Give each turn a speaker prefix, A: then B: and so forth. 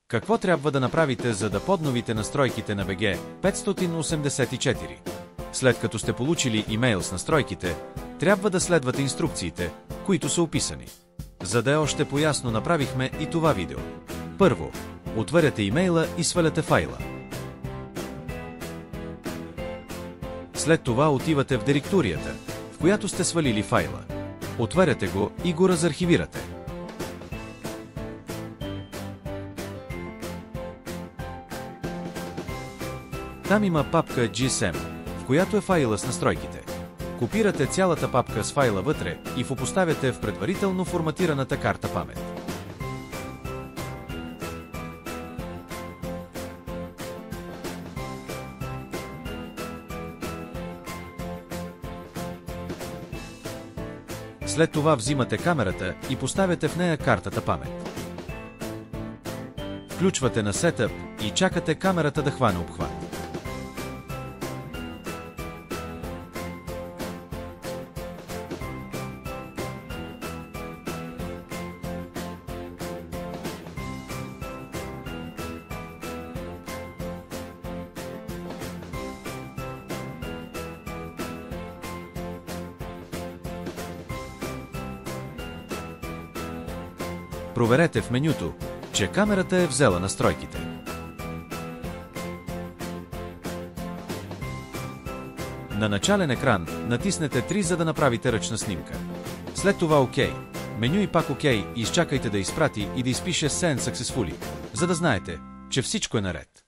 A: Какво трябва да направите, за да подновите настройките на BG 584? След като сте получили имейл с настройките, трябва да следвате инструкциите, които са описани. За да е още по-ясно, направихме и това видео. Първо, отваряте имейла и сваляте файла. След това отивате в директорията, в която сте свалили файла. Отваряте го и го разархивирате. Там има папка GSM, в която е файла с настройките. Копирате цялата папка с файла вътре и го поставяте в предварително форматираната карта памет. След това взимате камерата и поставяте в нея картата памет. Включвате на сетъп и чакате камерата да хване обхват. Проверете в менюто, че камерата е взела настройките. На начален екран натиснете 3, за да направите ръчна снимка. След това ОК, меню и пак ОК и изчакайте да изпрати и да изпише Send Successfully, за да знаете, че всичко е наред.